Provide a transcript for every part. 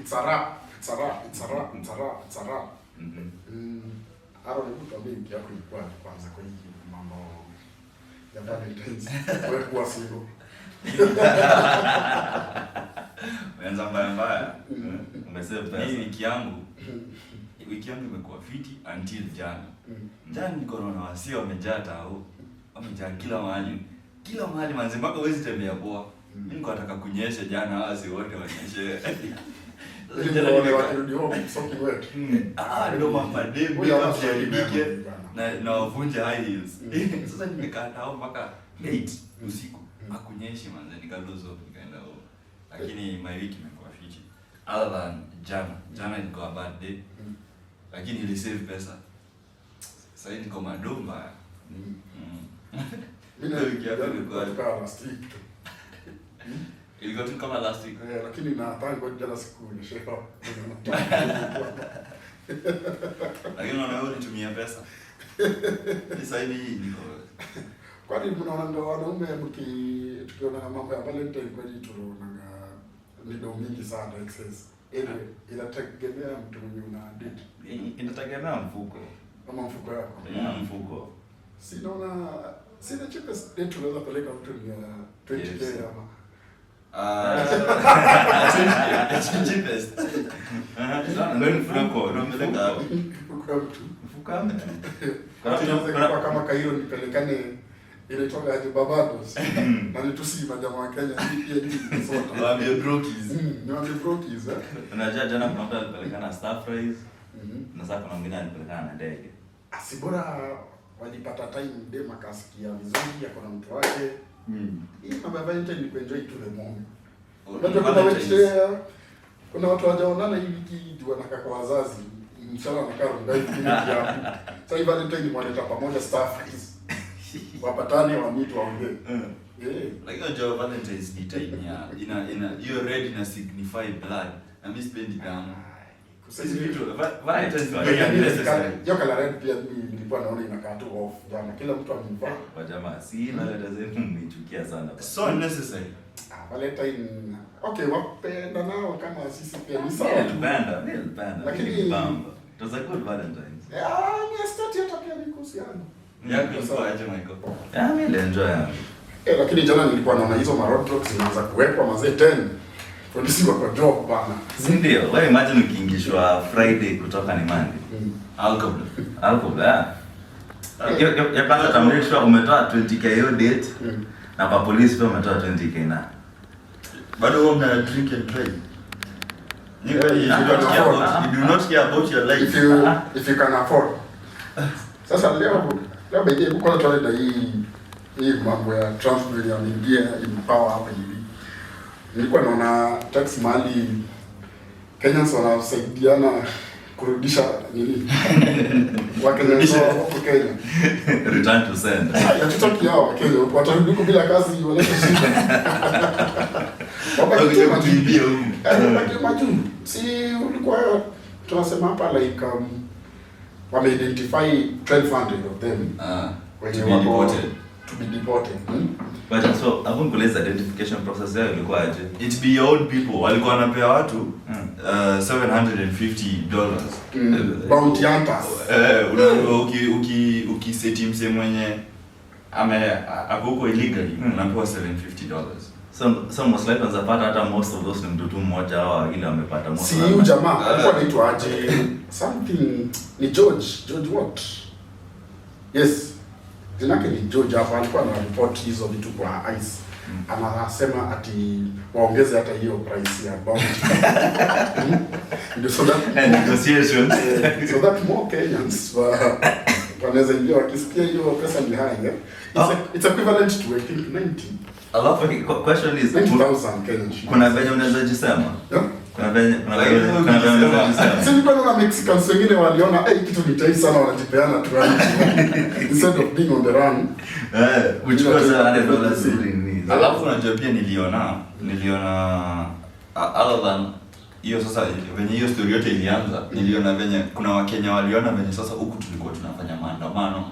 It's a rap. It's a rap. It's a rap. It's a rap. It's a rap. Aaron, hebu tuambie wiki yako ilikuwa kwanza kwa hii mambo ya Valentines. Wewe kuwa single. Umeanza mbaya. Umesema hii wiki yangu imekuwa fiti until jana. Jana niko na wasio wamejaa tao. Wamejaa kila mahali. Kila mahali manzi mpaka huwezi tembea poa. Mimi niko nataka kunyesha jana wasi wote wanyeshe. Ndio wakirudi home soki wetu. Ndio mama demu yaibike na wavunje high heels. Sasa nimekaa tao mpaka 8 usiku. Hakunyeshi manzi nikalozo nikaenda huko. Lakini my week imekuwa fiti. Other than jana ilikuwa bad day. Lakini ili save pesa. Sasa niko madomba. Mimi ilikuwa last week. Ilikuwa tu kama last week. Lakini na hata kwa jana siku nishepa. Lakini unaona ulitumia pesa. Sasa hivi niko. Kwani mnaona ndio wanaume tukiona mambo ya Valentine kweli tunaona ni ndio mingi sana excess. Inategemea mtu mwenye una date. Inategemea mfuko. Kama mfuko yako. Mfuko. Sina cheapest date tunaweza peleka mtu ni 20k ama. Cheapest. Ndio mfuko, unapeleka mfuko mtu. Kwa kama Kairo nipelekane ile toka ya Barbados na nitusi majamaa wa Kenya pia ni sote. Waambie brokies. Ni waambie brokies. Unajua jana kuna mtu alipelekana star fries. Na sasa kuna mwingine alipelekana na ndege. Asibora walipata time dem akasikia vizuri yako na mtu wake. Hii mambo ya Valentine ni kuenjoy to the moment. Kuna watu wajaonana hii wiki wanakaa kwa wazazi. Mshana anakaa ndani ya. Sasa Valentine ni wanaleta pamoja star fries. Wapatane wa mtu waongee. Like unajua Valentine's ni time ina hiyo red ina signify blood. Na mimi spendi damu. Sisi vitu Valentine's ni necessary. Hiyo kala red pia mimi nilikuwa naona inakaa tu off jana. Kila mtu amevaa. Kwa jamaa si na leta zetu mmechukia sana. So necessary. Valentine okay, wapenda nao kama sisi pia ni sawa. Nilipenda. Lakini it was a good Valentine's. Ni start hata pia ni kuhusiana. Kwa aje Michael. Mimi nilienjoy. Lakini jana nilikuwa naona hizo roadblocks zinaanza kuwekwa mazee 10. Polisi wako job bana. Si ndio? Wewe imagine ukiingishwa Friday kutoka ni Monday. Alcohol. Ya pata tamrisho umetoa 20k hiyo date. Na kwa polisi pia umetoa 20k na. Bado wewe una drink and drive. You do not care about your life. If you can afford. Sasa leo baadaye kwa tunaenda hii mambo ya transfer ya India in power hapa hivi. Nilikuwa naona tax mali Kenyans wanasaidiana kurudisha nini? Wakenya huko Kenya. Return to sender. Hatutaki hao Kenya watarudi huko bila kazi walete shida. Wapate kuibia huko. Si ulikuwa tunasema hapa like wame identify 1200 of them when you were to be deported. But so hapo identification process yao ilikuwa aje? It be your own people walikuwa wanapea watu $750. Bounty hunters. Ukiseti mse mwenye ako huko illegally unapewa $750. So most likely unapata hata most of those ni mtu mmoja au ile wamepata most. Si huyu jamaa alikuwa anaitwa aje? Something ni George what? Yes. Jina yake ni George hapa alikuwa na report hizo vitu kwa ICE. Anasema ati waongeze hata hiyo price ya bounty. Ndio so that negotiations. So that more Kenyans wanaweza ingia wakisikia hiyo pesa ni high. It's equivalent to I think 90. Alafu question is 90,000 Kenyan. Kuna venye unaweza jisema? Kuna venye sasa ni bado Mexicans wengine waliona kitu ni taifa sana wanajipeana tu instead of being on the run. Which was $100 alafu unajua pia niliona other than hiyo sasa venye hiyo story yote ilianza niliona venye kuna Wakenya waliona venye sasa huku tulikuwa tunafanya maandamano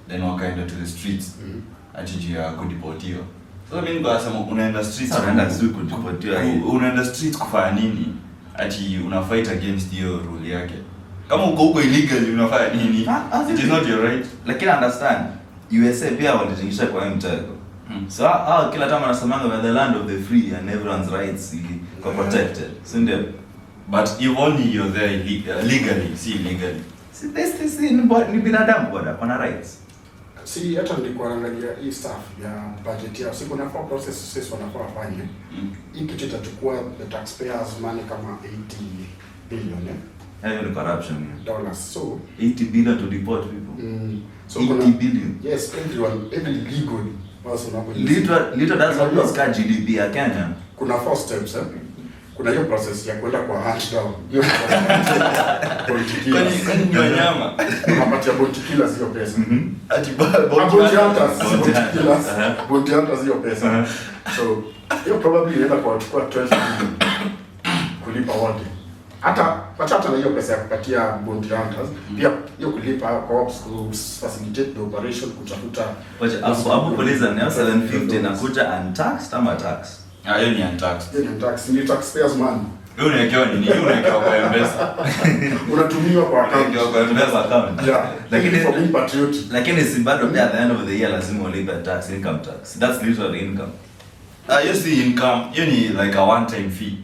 then wakaenda to the streets ajili ya kudeportiwa. Sasa mimi nikasema unaenda streets kudeportiwa. Unaenda streets kufanya nini? ati una fight against hiyo rule yake. Kama uko huko illegally unafanya nini? It is not your right. Lakini understand, USA pia walitingisha kwa mtego. So kila time wanasemanga we are the land of the free and everyone's rights are protected. So ndio. But if only you're there legally, see illegally. See this ni binadamu bwana, wana rights. Si hata nilikuwa naangalia hii stuff ya budget ya siku na processes wanafaa wafanye. Hii kitu itachukua the taxpayers money kama 80 billion. Hiyo ni corruption dollars. So 80 billion to deport people. So 80 billion. Yes, every legal person hapo. Little does not scar GDP ya Kenya. Kuna 4 steps Kuna hiyo process ya kwenda kwa hand down. Hiyo kwani ni wanyama. Unapatia bounty killers hiyo pesa. Ati bounty hunters hiyo pesa. So hiyo probably inaenda kwa kuchukua 12 billion kulipa wote. Hata na hiyo pesa ya kupatia bounty hunters, pia hiyo kulipa cops to facilitate the operation kutafuta. Hapo polisi na 750 na kuja untaxed ama tax. Hiyo ni untaxed. Hiyo ni untaxed, ni taxpayers money. Hiyo unawekewa nini? Hiyo unawekewa kwa M-Pesa. Unatumiwa kwa account. Kwa M-Pesa account. Yeah. Lakini for being patriotic. Lakini si bado pia at the end of the year lazima ulipe tax, income tax. That's literally income. Hiyo si income, hiyo ni like a one time fee.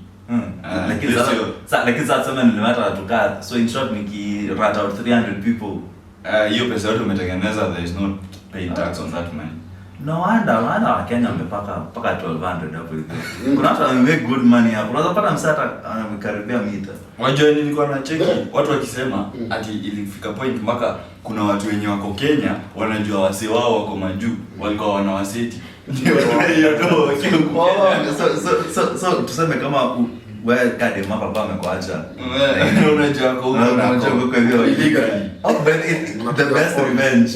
Lakini sasa sema nilimata tukaa, so in short nikirata out 300 people, hiyo pesa yote umetengeneza, there is no pay tax on that money. No wonder wa Kenya wamepaka 1200 hapo hivi. Kuna watu wana make good money hapo. Unaweza pata msata anakaribia mita. Unajua nilikuwa na cheki watu wakisema ati ilifika point mpaka kuna watu wenye wako Kenya wanajua wase wao wako majuu, walikuwa wanawaseti. Ndio so tuseme kama wewe kadi mapa baba amekuacha. Unajua kwa hiyo illegally. But the best revenge.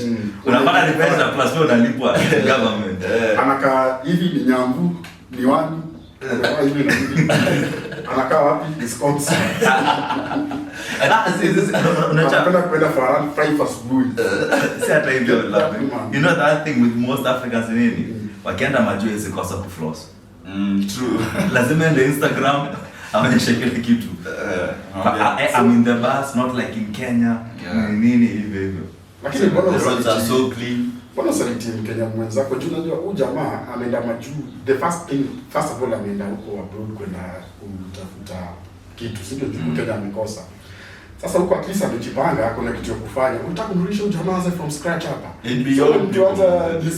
Unapata revenge na plus wewe unalipwa government. Anaka hivi ni Nyambu, ni Wani, hivi na hivi. Anaka wapi? Wisconsin. Unapenda kwenda fry fast food. Si hata hivyo. You know that thing with most Africans nini? Wakienda majuu hizi kosa kufloss. True. Lazima ende Instagram aonyeshe kile kitu. I'm in the bus, not like in Kenya. Nini hivyo. Lakini mbona so clean? Mbona saliti Mkenya mwenzako? Unajua huyu jamaa ameenda majuu. The first of all ameenda huko abroad kwenda kutafuta kitu. Sio juu Kenya amekosa. Sasa huko at least amejipanga kuna kitu ya kufanya. Unataka kumrudisha ujamaa from scratch hapa.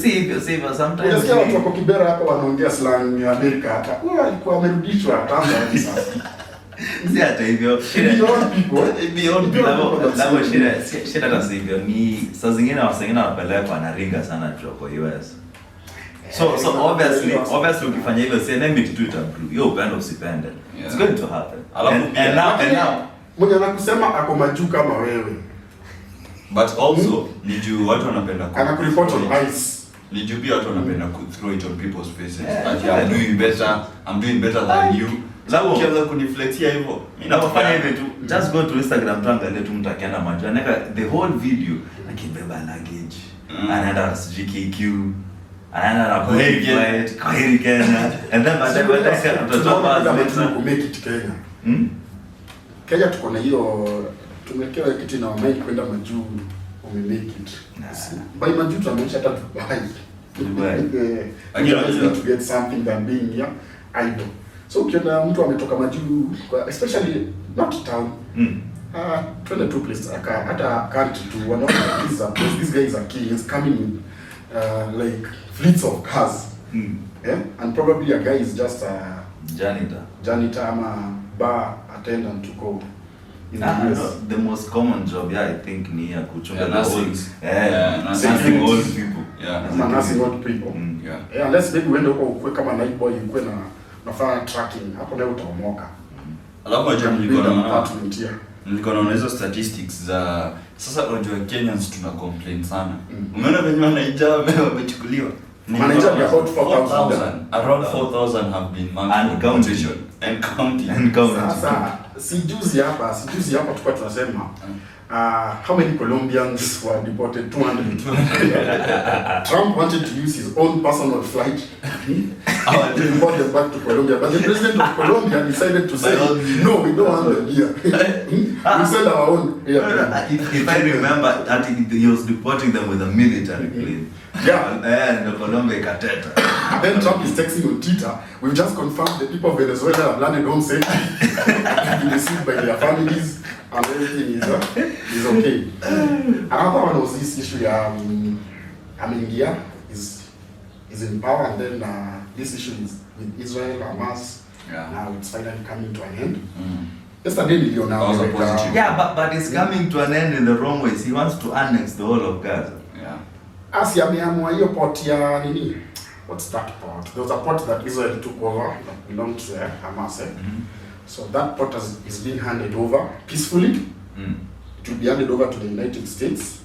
See sometimes. Unasikia watu wako Kibera hapa wanaongea slang ya Amerika hata. Huyo alikuwa amerudishwa Tanzania sasa. Si hata hivyo. Shida hata hivyo ni saa zingine wasengine wanapelekwa na ringa sana kwa US. So obviously ukifanya hivyo si enemy tu itamprove. Hiyo upendo usipende. It's going to happen. And now mwenye anakusema ako majuu kama wewe. But also ni juu watu wanapenda anakureport on ice. Ni juu pia watu wanapenda throw it on people's faces. I'm doing better than you. Sababu ukianza kuniflexia hivyo, mimi nafanya hivyo tu. Just go to Instagram tu angalia tu mtu akienda majuu. Anaweka the whole video akibeba luggage. Anaenda CGQ. Anaenda na kwa heri Kenya. And then baadaye ku make it Kenya. Kenya tuko na hiyo tumekewa kitu na wamai kwenda majuu make it. By majuu tunamaanisha hata Dubai. Again to get something than being here idle. So ukiona mtu ametoka majuu especially not town. Twende two places hata country to one of these guys are kings coming with like fleets of cars. And probably a guy is just a janitor ama bar attendant to go in the US. The most common job I think ni ya kuchunga nursing old people. Nursing old people. Unless maybe uende huko ukue kama night boy ukue na nafanya tracking hapo leo utaomoka. Alafu aje nilikuwa naona hizo statistics za sasa. Unajua Kenyans tuna complain sana. Umeona venye wanaija wamechukuliwa. Manager ni about 4,000. Around 4,000 have been marked for deportation and counting. Sasa sijuzi hapa tulikuwa tunasema how many Colombians were deported? 200. Trump wanted to use his own personal flight to deport them back to Colombia, but the president of Colombia decided to say, no, we don't want them here. We send our own airplane. If I remember, that he was deporting them with a military plane. Yeah. And Colombia Cateta. Then Trump is texting on Twitter, we've just confirmed the people of Venezuela have landed home safe, been received by their families, and everything is okay. Another one was this issue, India is in power, and then this issue is with Israel, Hamas. Now it's finally coming to an end. Yesterday, but it's coming to an end in the wrong ways. He wants to annex the whole of Gaza. Asi ameamua hiyo port ya nini? What's that port? There was a port that Israel took over that belonged to Hamas. So that port is being handed over peacefully. It will be handed over to the United States,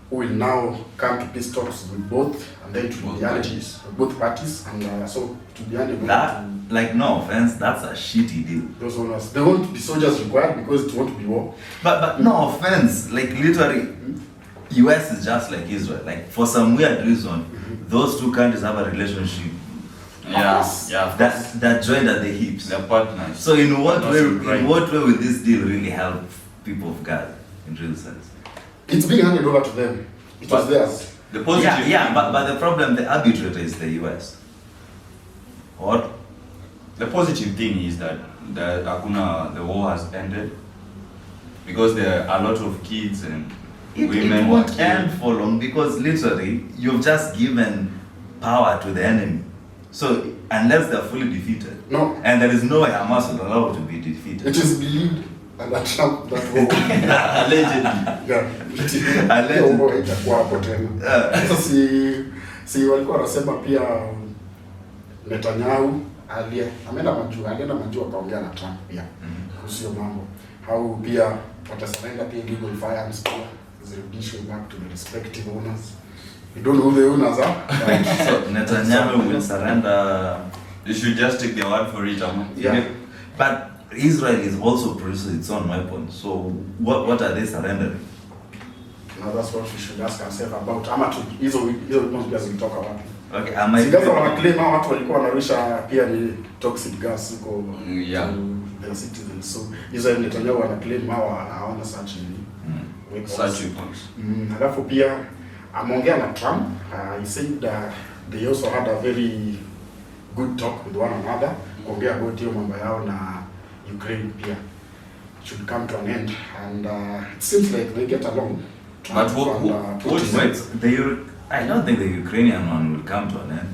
who will now come to peace talks with both, and then it will be handed with both parties, and so it will be handed over to... Like, no offense, that's a shitty deal. Those owners, there won't be soldiers required because it won't be war. But no offense, like literally, US is just like Israel. Like for some weird reason, those two countries have a relationship. That joined at the hips. They're partners. So in what way will this deal really help people of Gaza in real sense? It's being handed over to them. It was theirs. The positive but the problem, the arbitrator is the US. What? The positive thing is that the war has ended, because there are a lot of kids and women. It won't end for long, because literally you've just given power to the enemy. So unless they're fully defeated, no, and there is no way Hamas will allow to be defeated. It is believed that Trump that war allegedly itakuwa hapo tena. Sasa si walikuwa wanasema pia Netanyahu alienda majuu akaongea na Trump pia kuhusu hiyo mambo, how pia watasurrender pia legal firearms pia zirudishwe back to the respective owners. We don't know who the owners are. So Netanyahu will surrender. You should just take their word for it. But Israel is also producing its own weapons. So what are they surrendering? Now that's what we should ask ourselves about. Ama tu hizo weapons pia zilitoka wapi? Okay, Sigaza wanaclaim hao watu walikuwa wanarusha pia ni toxic gas huko the citizens. So Israel Netanyahu wanaclaim hao hawana such weapons. Alafu pia ameongea na Trump. He said they also had a very good talk with one another. Kuongea about hiyo mambo yao na Ukraine pia should come to an end, and it seems like they get along. But I don't think the Ukrainian one will come to an end.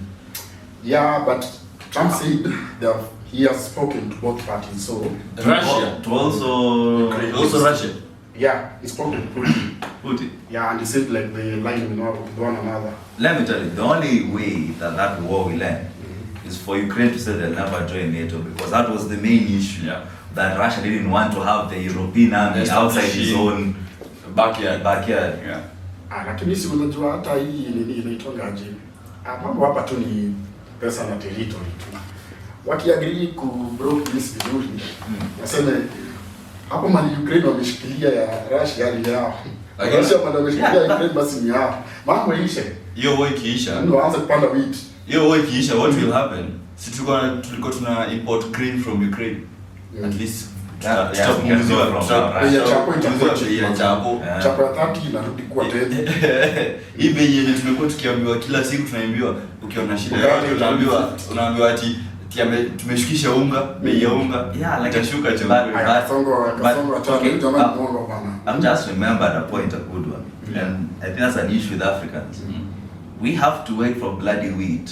Yeah, but Trump said that he has spoken to both parties. So Russia to also Russia. Yeah, he spoke to Putin. Yeah, and he said like they line with one another. Let me tell you, the only way that war will end is for Ukraine to say they'll never join NATO, because that was the main issue. That Russia didn't want to have the European army outside his own backyard. Lakini si unajua hata hii inaitwa aje? Mambo hapa tu ni pesa na territory tu. Wakiagree ku broke this vizuri, nasema hapo mali Ukraine wameshikilia ya Russia ni yao. Russia wameshikilia Ukraine basi ni yao. Mambo ishe. Hiyo war ikiisha, ndio waanze kupanda wheat. Hiyo war ikiisha, what will happen? Si tulikuwa tuna import grain from Ukraine. At least tutapunguziwa chapo 30 inarudi kwa 10. Hii bei yenye tumekuwa tukiambiwa kila siku, tunaambiwa ukiona shida yote unaambiwa ati tumeshukisha unga, bei ya unga itashuka cha I'm just remembered a point, a good one. And I think that's an issue with Africans. We have to wait for bloody wheat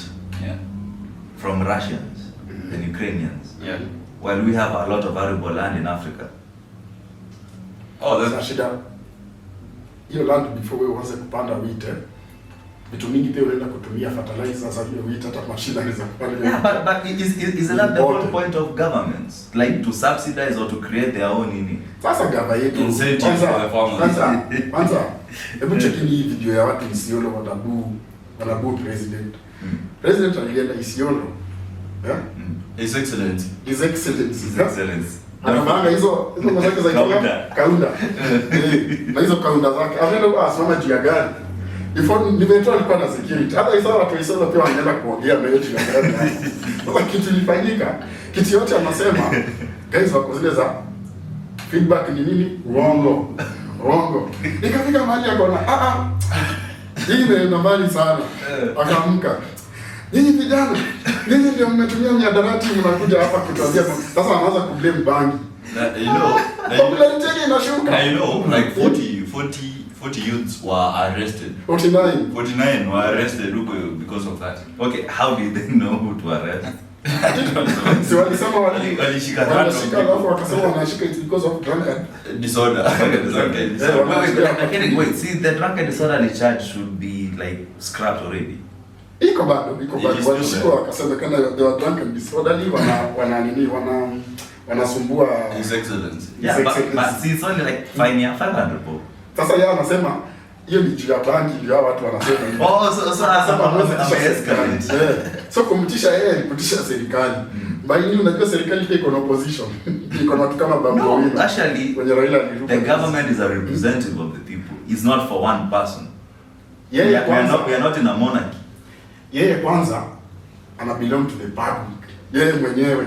from Russians and Ukrainians. While we have a lot of arable land in Africa. Oh, that's shida. Hiyo land before we uanze kupanda wheat. Vitu mingi pia unaenda kutumia fertilizers za hiyo wheat, hata mashina ni za kupanda. Yeah, but is that the whole point of governments? Like to subsidize or to create their own nini? Sasa gava yetu. Kwanza, hebu cheki hii video ya watu Isiolo wanabu president. President alienda Isiolo. His Excellency. His Excellency. Anamanga hizo nguo zake za kaunda. Na hizo kaunda zake. Anaenda asimama juu ya gari. Before nimetoa alikuwa na security. Hata hizo watu hizo pia wanaenda kuongea na yeye juu ya gari. Sasa kitu ilifanyika. Kitu yote anasema guys wako zile za feedback ni nini? Uongo. Nikafika mahali akaona hii ni mbali sana. Akaamka. Nyinyi vijana, nyinyi ndio mmetumia miadarati mnakuja hapa kutuambia sasa anaanza kublame bangi. Popularity inashuka. I know like 40 youths were arrested. 49 were arrested because of that. Okay, how did they know who to arrest? Si walisema walishika alafu wakasema wanashika it because of drunkard disorder. Wait, see the drunkard disorderly charge should be like scrapped already. Iko bado walishikwa wakasemekana they were drunkard disorderly wanasumbua His Excellency. Yeah, but see it's only like fine ya 500 po. Sasa yeye anasema hiyo ni juu ya bangi ndio watu wanasema hivyo. So escalate. So kumtisha yeye ni kutisha serikali. Baini unajua serikali pia iko na opposition. Iko na watu kama Babu Owino. No, actually the government is a representative of the people. It's not for one person. We are not in a monarchy. Yeye kwanza ana belong to the public. Yeye mwenyewe.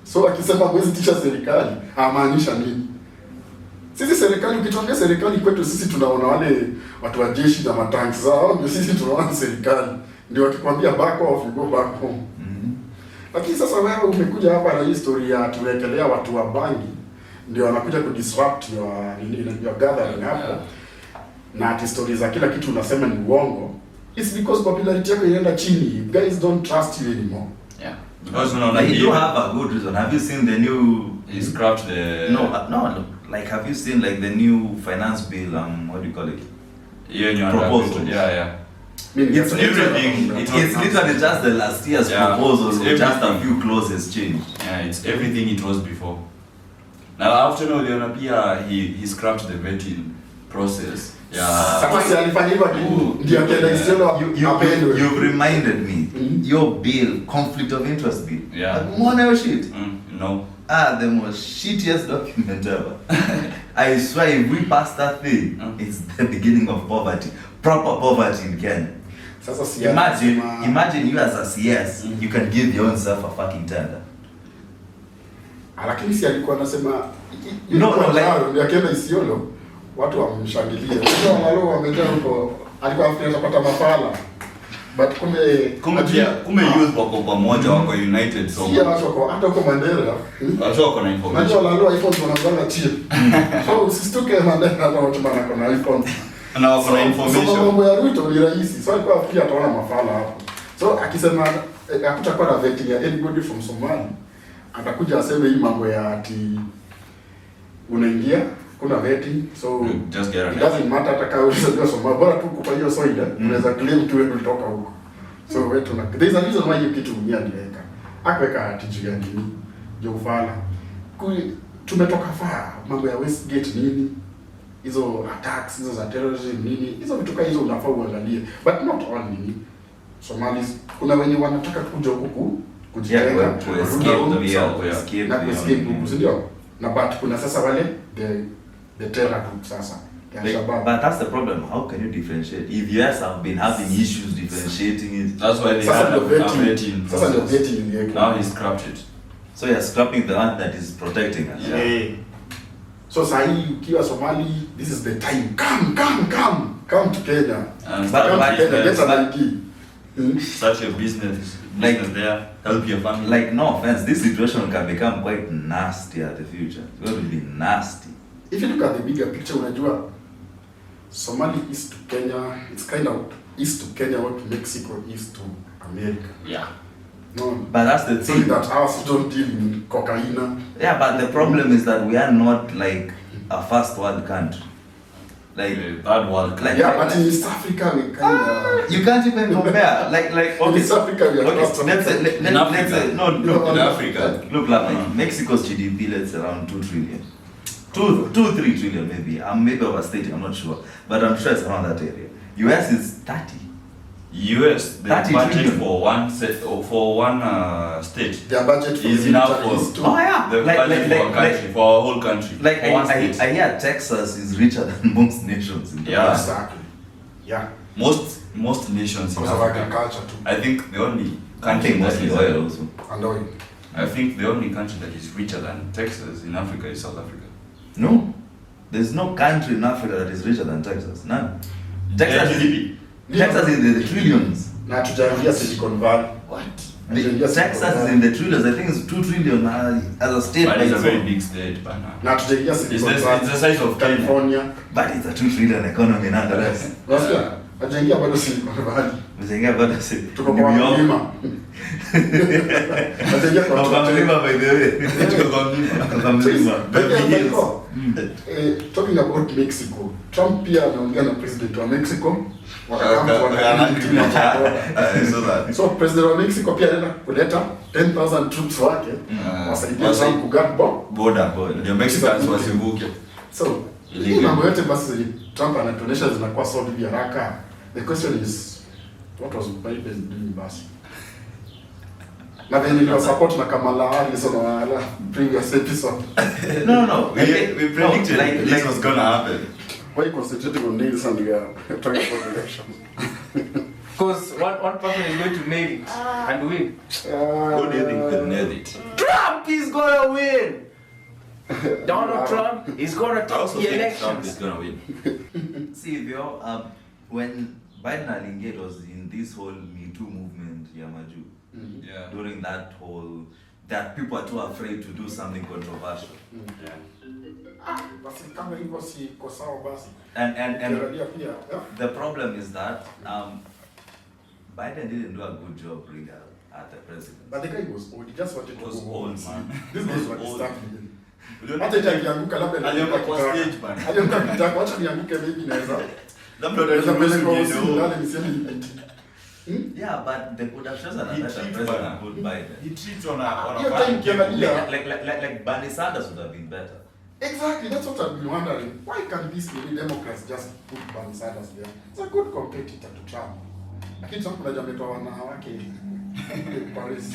So akisema huwezi tisha serikali, amaanisha nini? Sisi serikali, ukituambia serikali kwetu sisi tunaona wale watu wa jeshi na matanki zao, ndio sisi tunaona serikali. Ndio wakikwambia back off, you go back home. Lakini sasa wewe umekuja hapa na history ya tuwekelea watu wa bangi, ndio wanakuja ku disrupt your gathering hapo. Na ati stories za kila kitu unasema ni uongo. It's because popularity yako inaenda chini. Guys don't trust you anymore. Yeah. Because you do have a good reason. Have you seen the new? He scrapped the. No. Like, have you seen like the new finance bill? What do you call it? Yeah, proposal. Yeah. It's everything. It's literally just the last year's proposals with just a few clauses changed. Yeah, it's everything it was before. Now after he scrapped the vetting process. Yeah. You've reminded me. Your bill, conflict of interest bill. Yeah. Like, shit. No. The most shittiest document ever. I swear, if we pass that thing, it's the beginning of poverty. Proper poverty in Kenya. Imagine you as a CS, you can give your own self a fucking tender. Lakini si alikuwa anasema like akienda Isiolo watu wamshangilie. Wao walio wamejaa huko alikuwa anapata mafala. But kumbe youth wako pamoja wako united so. Si watu wako hata huko Mandera. Watu wako na information. Najua walio iPhones wanazanga chip. So usistuke Mandera hata watu bana na iPhone. Na wako na information. So mambo ya Ruto ni rahisi. So alikuwa pia ataona mafala hapo. So akisema hakutakuwa na vetting ya anybody from Somalia. Atakuja aseme hii mambo ya ati unaingia kuna vetting so just get it doesn't matter hata kama unasema Somalia bora tu kwa hiyo soida unaweza claim tu wewe ulitoka huko. So wewe tuna there is a reason why you kitu uniandika akweka ati juu ya nini je ufala tumetoka far mambo ya Westgate nini hizo attacks hizo za terrorism nini hizo vitu kama hizo unafaa uangalie but not all nini Somalis kuna wenye wanataka kuja huku kujenga ndio na but kuna sasa wale the terror group sasa but that's the problem. How can you differentiate if US have been having issues differentiating it? That's why they have vetting. Sasa ndio vetting now he scrapped it, so you're scrapping the one that is protecting us. So sahi ukiwa Somali this is the time come to Kenya start your business like there, help your family. Like no offense, this situation can become quite nasty at the future. It's going to be nasty. If you look at the bigger picture, unajua Somali east to Kenya, it's kind of east to Kenya what Mexico east to America. Yeah. No, but that's the thing that us don't deal in cocaine. Yeah, but the problem is that we are not like a first world country. Like third world country. Like, yeah, but in East Africa we kind of you can't even compare. like okay, in East Africa we are let's say in Africa. Look, like Mexico's GDP let's around 2 trillion. 3 trillion maybe. I'm maybe overstating, I'm not sure. But I'm sure it's around that area. US is 30. US, the 30 budget trillion. for one set or for one state Their budget for is the enough military for is too. Oh yeah. the budget for a country, for a whole country. Like for one I state. hear Texas is richer than most nations in the Yeah. world. Exactly. Yeah. Most nations in Because of Africa. agriculture too. I think the only I country think that mostly is oil also. And oil. I think the only country that is richer than Texas in Africa is South Africa. No. There's no country in Africa that is richer than Texas. None. Texas GDP. Texas is in the trillions. Na tujaingia Silicon Valley. What? Texas is in the trillions. I think it's 2 trillion as a state. But by it's a very itself. big state, Bana. Na tujaingia It's Silicon the Valley. size of Kenya. California. But it's a 2 trillion economy nonetheless. Unasikia? Tujaingia bado Silicon Valley. Mzengea bado si. Tuko kwa mlima. Tujaingia kwa Kwa mlima by the way. Kwa mlima. Beverly Hills. Talking about Mexico, Trump pia anaongea na president wa Mexico. So president wa Mexico pia anaenda kuleta 10,000 troops wake wasaidia Trump kuguard Border. Ndio Mexicans wasivuke. So hii mambo yote basi zenye Trump anatuonyesha zinakuwa solved hivi haraka. The question is what was Biden doing basi? Na then nilikuwa support na Kamala Harris on our previous episode. No. We predicted this was gonna happen. Why concentrating on nails and we are talking about elections? Because one person is going to nail it and win. Who do you think could nail it? Trump is gonna win! Donald Trump is gonna I take also the think Trump is elections. gonna win. See, when Biden and Ingate was in this whole Me Too movement, Yamaju, Yeah. during that whole, that people are too afraid to do something controversial. Basi kama hivyo si kwa sawa basi. And Ukiangalia pia, the problem is that Biden didn't do a good job really at the presidency. but the guy was old. He just wanted to Was go old, home. man. This was what he Old. started. Uliona- Hata itakianguka labda Alianguka kwa stage, man. Alianguka kitako, acha nianguke maybe naweza. Labda Naweza utaruhusu peleka kidogo. usiku ndani niseme iti. Yeah, but they could have chosen a He better cheats, president man. than Biden. He cheats on a Hiyo fan. time ukiangalia. Like Bernie Sanders would have been better. Exactly, that's what I've been wondering. Why can't these Democrats just put Bernie Sanders there? It's a good competitor to Trump. Lakini Trump unajua ametoa wanawake Paris.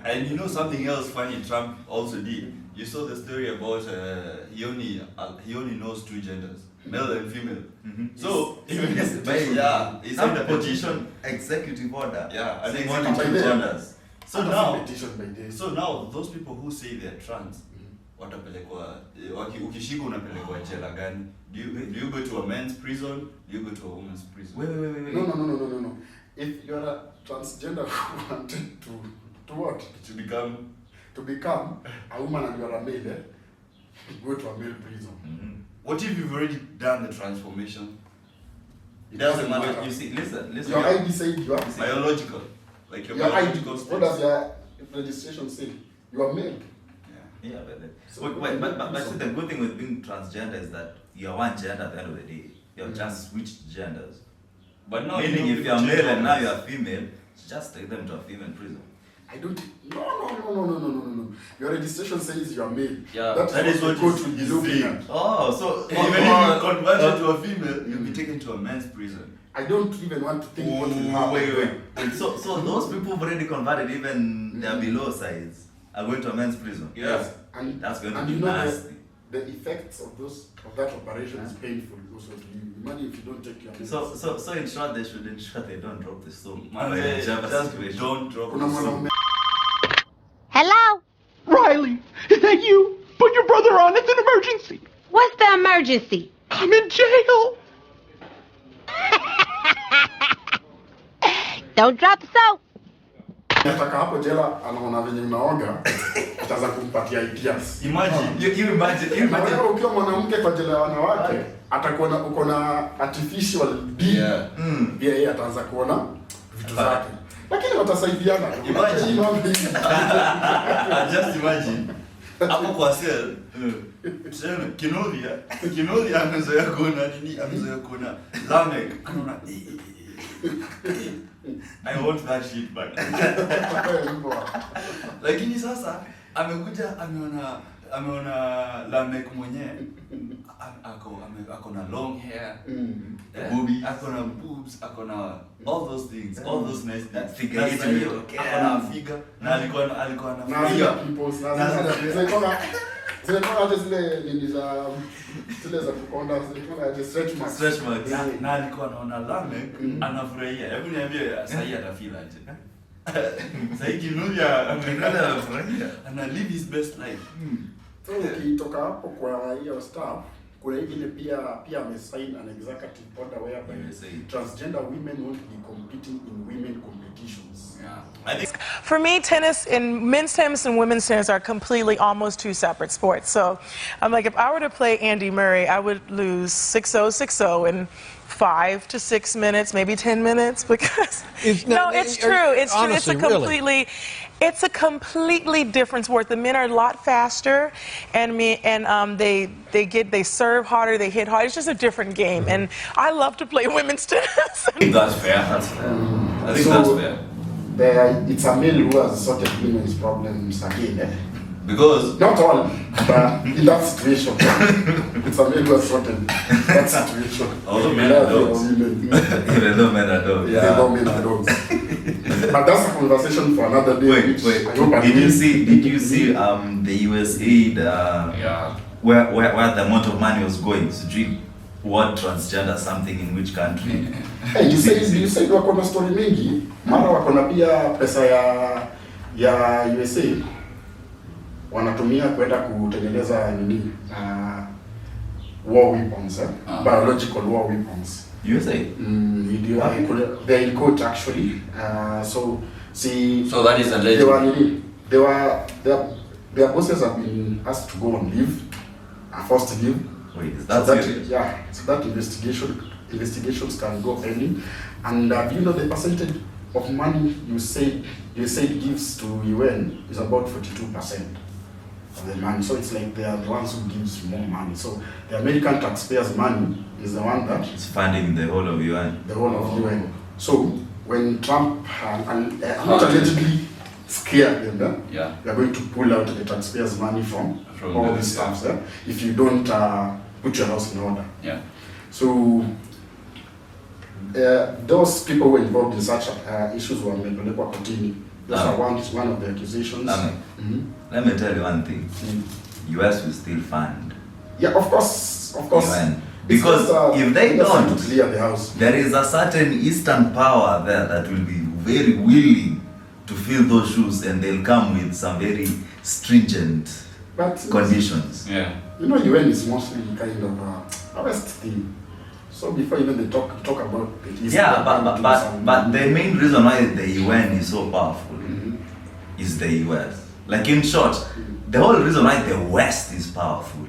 And you know something else funny Trump also did? You saw the story about he only knows 2 genders, male and female. So even he signed a petition. Executive order. Yeah, an saying executive only 2 order. genders. So now, Petition by day. so now those people who say they're trans, watapelekwa ukishika unapelekwa jela gani? Do you go to a men's prison? Do you go to a woman's prison? Wait. No. If you're a transgender who wanted to what? To become a woman and you're a male, go to a male prison. What if you've already done the transformation? It doesn't matter. You see, listen. Your ID said you are Biological, like your your ID. biological What state. does your registration say? You are male. Yeah, but So- see, the good thing with being transgender is that you're one gender at the end of the day. You've just switched genders. But now Meaning you if you're change male and now hormones. you're female, just take them to a female prison. I don't. No. Your registration says you are male. Yeah, That's that is what the court he's- will be he's looking saying. at. Oh, so Even if you convert it to a female, you'll be taken to a men's prison. I don't even want to think what will happen. Wait. So those people who've already converted, even their below size, are going to a men's prison. Yes. And That's going to and be you know nasty. the effects of that operation is painful also to you. Imagine if you don't take your medicine. So in short, they should ensure they don't drop the soap. Man, just don't drop Kuna the soap. mwanaume Hello? Riley, is that you? Put your brother on. It's an emergency. What's the emergency? I'm in jail. Don't drop the soap. nataka hapo jela anaona venye unaoga ataanza kumpatia ideas. Imagine. You imagine. Na wewe ukiwa mwanamke kwa jela ya wanawake atakuwa na uko na artificial D. Yeah. Pia yeye ataanza kuona vitu zake. Lakini watasaidiana. Imagine. Mambo hivi. Just imagine. Hapo kwa cell. Tuseme Kinovia amezoea kuona nini? Amezoea kuona Lamek. Anaona I want that shit back. Lakini sasa amekuja ameona ameona Lamek mwenyewe ako na long hair, boobies, ako na boobs, ako na all those things, all those nice things. Figure eight okay. Ako na figure na alikuwa na zile pimples zile hata zile nini za kukonda zile stretch marks. Na alikuwa anaona Lamek anafurahia. Hebu niambie sasa hii atafeel aje? Sasa Kinuthia anafurahia. Ana live his best life. So ukitoka hapo kwa hiyo staff, kuna ingine pia amesign an executive order whereby transgender women won't be competing in women competitions. Yeah. I think for me, tennis and men's tennis and women's tennis are completely almost two separate sports. So I'm like, if I were to play Andy Murray, I would lose 6-0, 6-0 in 5 to 6 minutes, maybe 10 minutes, because it's true. It's true. It's a completely. It's a completely different sport. The men are a lot faster, and they serve harder, they hit harder. It's just a different game, and I love to play women's tennis. I think that's fair. I think that's fair. It's a male who has sorted women's problems again. Because not all, but in that situation, it's a male who has sorted that situation. Also men are dogs. Even though men are dogs. Yeah. Even though men are dogs. But that's a conversation for another day. Wait. Did you see the USAID where the amount of money was going? So what transgender something in which country? Hey, you said wako na story mingi, mara wako na pia pesa ya USA wanatumia kwenda kutengeneza nini war weapons, biological war weapons. USA? They're in court actually. So that is alleged. Their bosses have been asked to go on leave, forced leave. Wait, is that serious? Yeah, so that investigations can go pending. And do you know the percentage of money you say gives to UN is about 42% of the money. So it's like they are the ones who gives more money. So the American taxpayers' money is the one that is funding the whole of UN. The whole of UN. So when Trump not allegedly scared them, they are going to pull out the taxpayers' money from all these stuff. If you don't put your house in order. Yeah. So those people who were involved in such issues were wamepelekwa kotini. Those are one of the accusations. Let me tell you one thing. US will still fund. Yeah, of course. UN. Because if they don't, to clear the house. There is a certain Eastern power there that will be very willing to fill those shoes, and they'll come with some very stringent conditions. Yeah. You know, UN is mostly kind of a West thing. So before even they talk about the East. Yeah, but the main reason why the UN is so powerful is the US. Like in short, the whole reason why the West is powerful,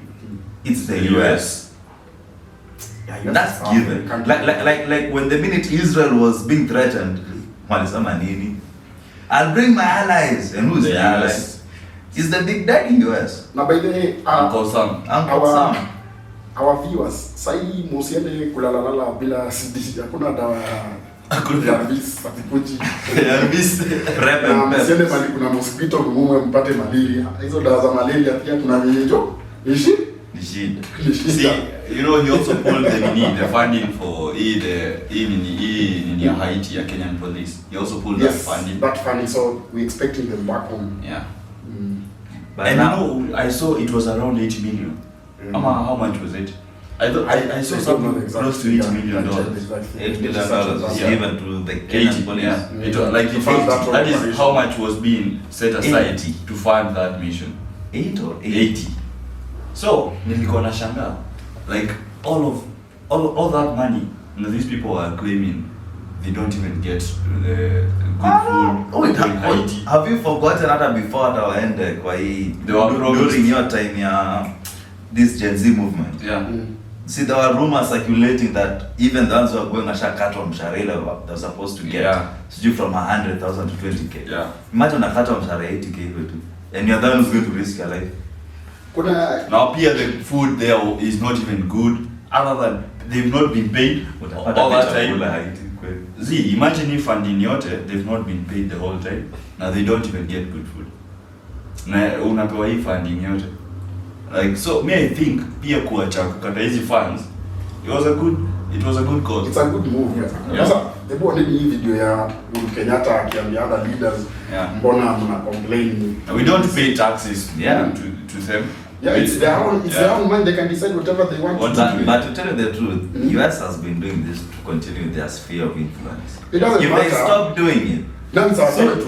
it's the US. Yeah, that's given. Like when the minute Israel was being threatened, I'll bring my allies. And who's the allies? It's the big daddy US. Now by the way, Uncle Sam. Our viewers, sahi musiende kulalala bila sidi, hakuna dawa ya vis atikuji. Ya vis prep and pep. Musiende mali kuna mosquito kumumwe mpate malaria. Hizo dawa za malaria pia kuna viyejo. Nishi? See, you know, he also pulled the funding for in Haiti, Kenyan police. He also pulled that funding. That funding, so we're expecting them back home. Yeah. But and now, you know, I saw it was around 8 million. How much was it? I saw something close to $8 million. $8 million was given to the Kenyan police. Yeah. It was like that is how much was being set aside to fund that mission. 8 or 80. So nilikuwa nashangaa, like all that money, these people are claiming they don't even get the good food. Have you forgotten hata before hata waende kwa hii during your time ya this Gen Z movement? Yeah. See, there were rumors circulating that even the ones who are going ashakatwa mshahara ile they're supposed to get from 100,000 to 20k. Yeah. Imagine unakatwa mshahara 80k hivyo tu, and you're the one who's going to risk your life. Now here the food there is not even good, other than they've not been paid all that time. See, imagine if funding yote, they've not been paid the whole time. Now they don't even get good food. Na unapewa hii funding yote. Like, so me I think pia kuacha kukata hizi funds, it was a good cause. It's a good move. Yeah. Sasa hebu ni hii video ya Uhuru Kenyatta akiambia other leaders, mbona mna complain? We don't pay taxes to them. Yeah, it's their own money. They can decide whatever they want to do. But to tell you the truth, US has been doing this to continue their sphere of influence. It doesn't if matter. they stop doing it,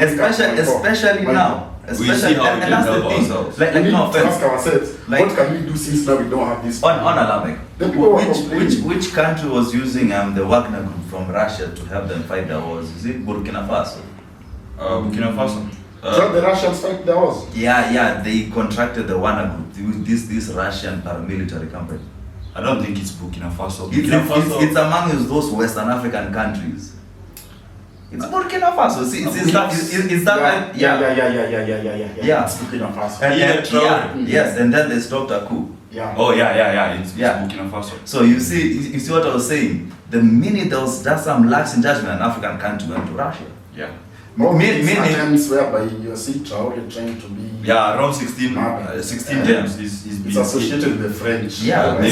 especially now. Especially how we can help ourselves. Like we need no to offense. ask ourselves, what can we do since now we don't have this? On Alamek, The people who are complaining. which country was using the Wagner group from Russia to help them fight the wars? Is it Burkina Faso? Burkina Faso. So the Russians fight the wars? Yeah, they contracted the Wagner group, this Russian paramilitary company. I don't think it's Burkina Faso. It's among those Western African countries. It's Burkina Faso. See, it's that Yeah. It's Burkina Faso. Yes, and then they stopped a coup. Yeah. Oh yeah. It's Burkina Faso. So you see what I was saying. The minute there was just some lax in judgment, an African country went to Russia. Yeah. Many attempts whereby you see Traore trying to be around 16 times it's associated with the French. Yeah, the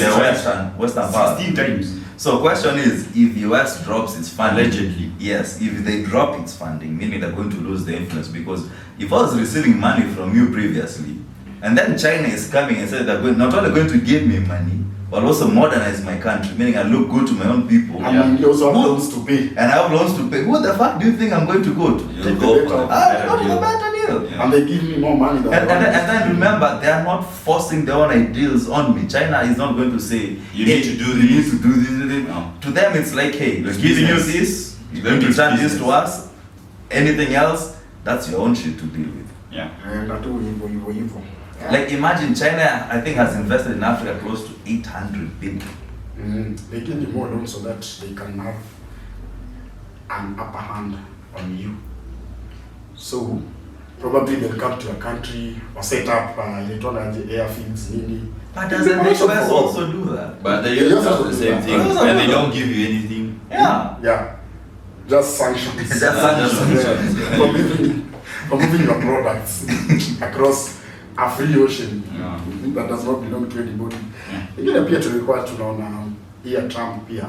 Western part. 16 times. So question is, if US drops its funding, Allegedly. yes, if they drop its funding, meaning they're going to lose the influence, because if I was receiving money from you previously, and then China is coming and said they're not only going to give me money, but also modernize my country, meaning I look good to my own people. I mean, you also have loans to pay. And I have loans to pay. Who the fuck do you think I'm going to go to? You'll go for a better deal. Yeah. And they give me more money than And then remember, they are not forcing their own ideals on me. China is not going to say, you need to do you need this. to do this. No. To them, it's like, hey, we're It's giving you business. this, you're going to return this to us. Anything else, that's your own shit to deal with. Yeah. Like imagine China, I think, has invested in Africa close to 800 billion. They give you more loans so that they can have an upper hand on you. So probably they'll come to your country or set up airfields, nini. But doesn't the US also do that? But the They US also does the do same that. thing, and they don't give you anything. Yeah. Yeah, just sanctions. Just sanctions. For moving your products across a free ocean that does not belong to anybody. Ingine pia tulikuwa tunaona ya Trump pia.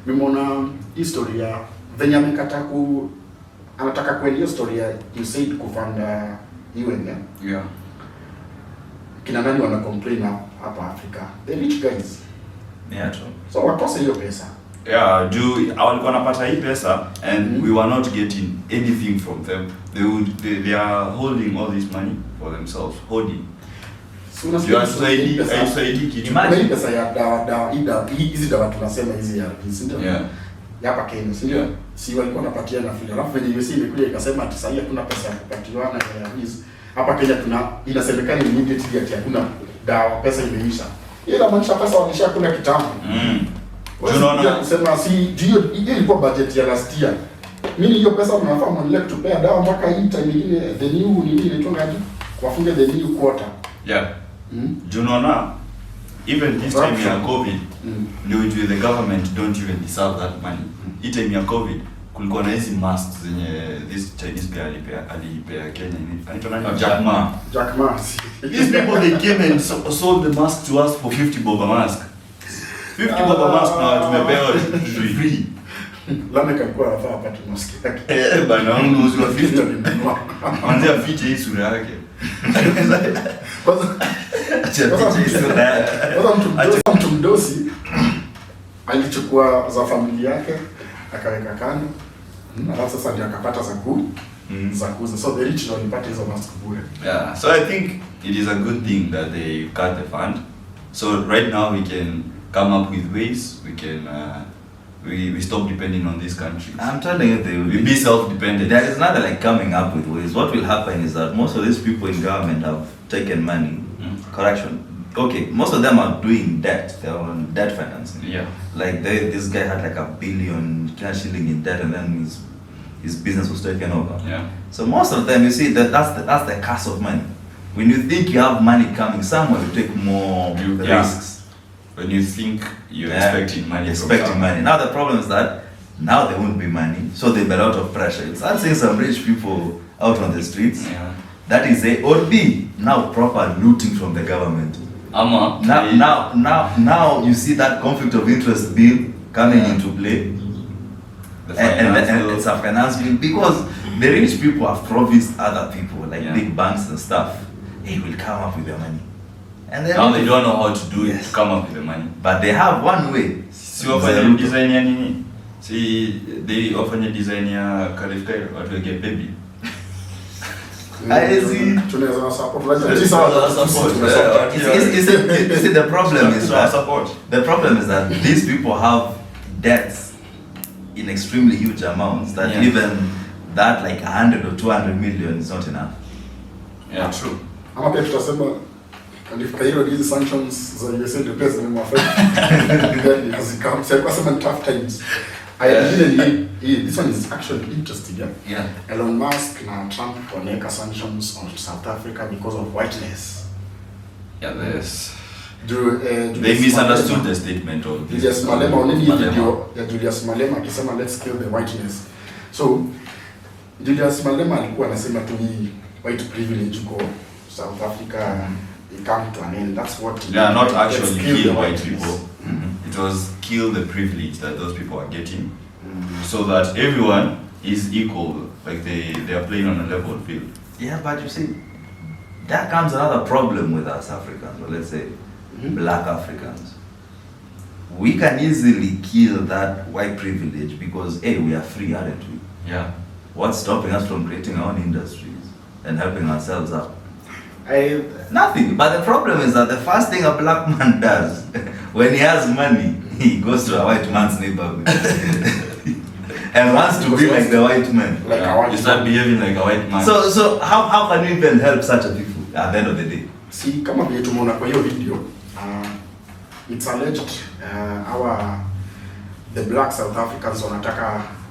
Nimeona historia venye amekata anataka kuendelea historia you said kufanda UN. Yeah. Kina nani wana complain hapa Africa? The rich guys. Yeah, true. So wakose hiyo pesa. Yeah, walikuwa wanapata hii pesa and we were not getting anything from them. They are holding all this money for themselves. Holding. You are society kitu. Imagine pesa ya dawa hizi dawa tunasema hizi ya ndio. Yeah. Hapa Kenya, sio? Yeah. Si walikuwa wanapatia na fili. Alafu venye USC imekuja ikasema ati sasa hakuna pesa ya kupatiwana ya hizi. Hapa Kenya inasemekana immediately ati hakuna dawa, pesa imeisha. Ila maanisha pesa wameshakula kitambo. Unaona kusema si hiyo ilikuwa budget ya last year. Mimi hiyo pesa mnafaa mwendelee kutupea dawa mpaka hii time nyingine the new nini inaitwa ngapi? Wafunge the new quarter. Yeah. Unaona even this time ya COVID, the government don't even deserve that money. Hii time ya COVID kulikuwa na hizi masks zenye this Chinese guy alipea Kenya ni anaitwa nani? Jack Ma. These people they came and sold the mask to us for 50 bob a mask. 50 bob a mask na tumepewa free. Lame kalikuwa anafaa apate mask yake. Bana wangu usiwa 50 anzia fiche hii sura yake. Kwanza mtu mdosi alichukua za familia yake akaweka kando, alafu sasa ndio akapata za kuuza. So the rich walipata hizo mask bure. Yeah, so I think it is a good thing that they cut the fund. So right now we can come up with ways we can we stop depending on this country. I'm telling you, we'll be self-dependent. There is nothing like coming up with ways. What will happen is that most of these people in government have taken money. Correction. Okay, most of them are doing debt. They're on debt financing. Yeah. Like this guy had like $1 billion shilling in debt, and then his business was taken over. Yeah. So most of them, you see, that's the curse of money. When you think you have money coming somewhere, you take more risks. When you think you're expecting money. Now the problem is that now there won't be money, so there'll be a lot of pressure. You start seeing some rich people out on the streets. Yeah. That is A. Or B, now proper looting from the government. Now you see that conflict of interest bill coming into play. And it's a finance bill because the rich people have promised other people like big banks and stuff, hey, will come up with their money. And now they don't know how to do it to come up with the money. But they have one way. Wafanya design ya nini? They wafanya design ya qualify watu weke baby. I see. Tunaweza support. The problem is that these people have debts in extremely huge amounts that even that like 100 or 200 million is not enough. Yeah, true. Ama pia tutasema and if Cairo these sanctions za USA the president mwafaka then has come say kwa some tough times. This one is actually interesting, yeah. Elon Musk na Trump wanaweka sanctions on South Africa because of whiteness. Yeah, there's they misunderstood the statement of Julius Malema. Only video ya Julius Malema akisema let's kill the whiteness. So Julius Malema alikuwa anasema tu white privilege go South Africa it come to an end. That's what not actually kill white people. It was kill the privilege that those people are getting, so that everyone is equal, like they are playing on a level field. Yeah, but you see, that comes another problem with us Africans, or let's say black Africans. We can easily kill that white privilege because we are free, aren't we? Yeah. What's stopping us from creating our own industries and helping ourselves out? Nothing. But the problem is that the first thing a black man does when he has money, he goes to a white man's neighborhood and wants to be like the white man. You start behaving like a white man. So how can we even help such a people at the end of the day? See, kama vile tumeona kwa hiyo video, it's alleged the black South Africans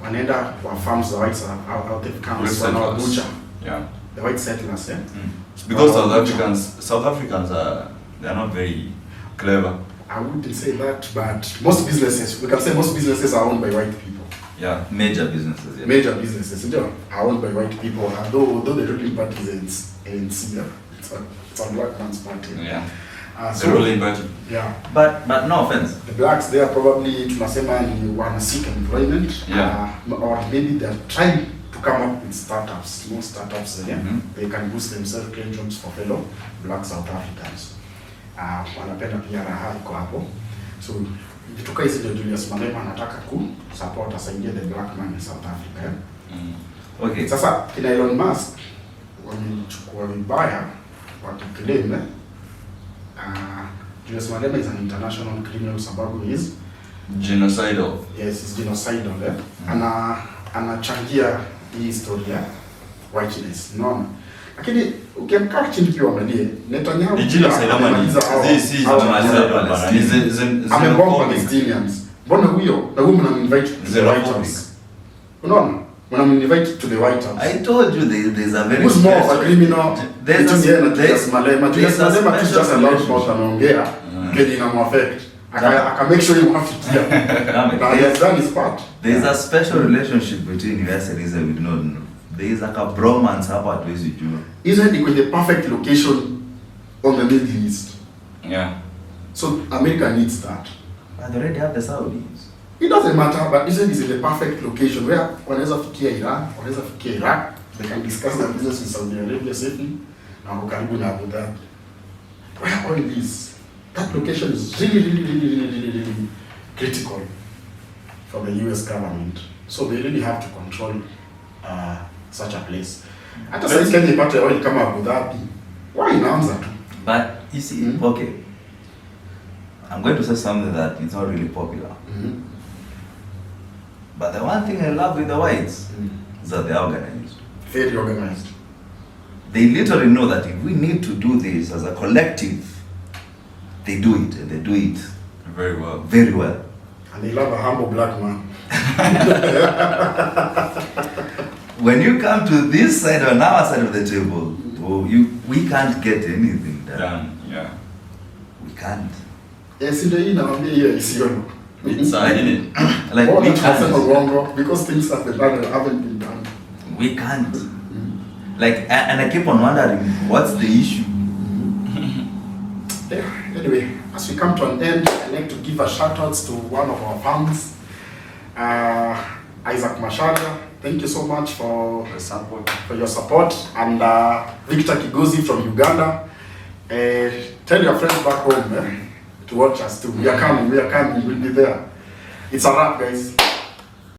wanaenda kwa farms za white South Africans wanawabucha. Yeah. The white settlers, because South Africans they're not very clever. I wouldn't say that, but we can say most businesses are owned by white people. Yeah, major businesses. Yeah. Major businesses are owned by white people, although the ruling party is ANC. It's a black man's party. Yeah. So, the ruling party. Yeah. But no offense. The blacks, they are probably tunasema ni wana seek employment. Yeah. Or maybe they're trying to come up with startups, small startups. They can boost themselves, create jobs for fellow black South Africans. Wanapenda pia raha iko hapo. So vituka hizi ndio Julius Malema anataka support asaidie the black man in South Africa. Okay. Sasa kina Elon Musk wamechukua vibaya wakiclaim Julius Malema is an international criminal sababu is genocidal. Yes, it's genocidal. Anachangia hii historia whiteness. Unaona? Lakini ukimkaa chini pia uangalie Netanyahu amebomba Palestinians. Mbona huyo na huyo mnaminvite to the White House? Unaona? Mnaminvite to the White House. I told you there's a very who's more of a criminal. Julius Malema just allowed more anaongea kwenye inamuaffect. Aka make sure you have to clear. Now he has done his part. There's a special relationship between US and Israel with no. There is like a bromance hapa hatuwezi jua. Israel iko in the perfect location on the Middle East. Yeah. So America needs that. But they already have the Saudis. It doesn't matter, but Israel is in the perfect location where wanaweza fikia Iran, wanaweza fikia Iraq, they can discuss their business with Saudi Arabia safely, na karibu na Abu Dhabi. Where all this? That location is really critical for the US government. So they really have to control such a place. Hata sasa Kenya ipate oil kama Abu Dhabi. Why inaanza tu? But you see, okay. I'm going to say something that is not really popular. But the one thing I love with the whites is that they're organized. Very organized. They literally know that if we need to do this as a collective, they do it, and they do it very well. Very well. And they love a humble black man. When you come to this side or our side of the table, we can't get anything done. Yeah. We can't. Yes, in the hiyo isiyo. It's like we can't. Because things haven't been done. We can't. Like, and I keep on wondering, what's the issue? Anyway, as we come to an end, I'd like to give a shout out to one of our fans, Isaac Masharia. Thank you so much for your support. And Victor Kigozi from Uganda. Tell your friends back home to watch us too. We are coming, we'll be there. It's a wrap, guys.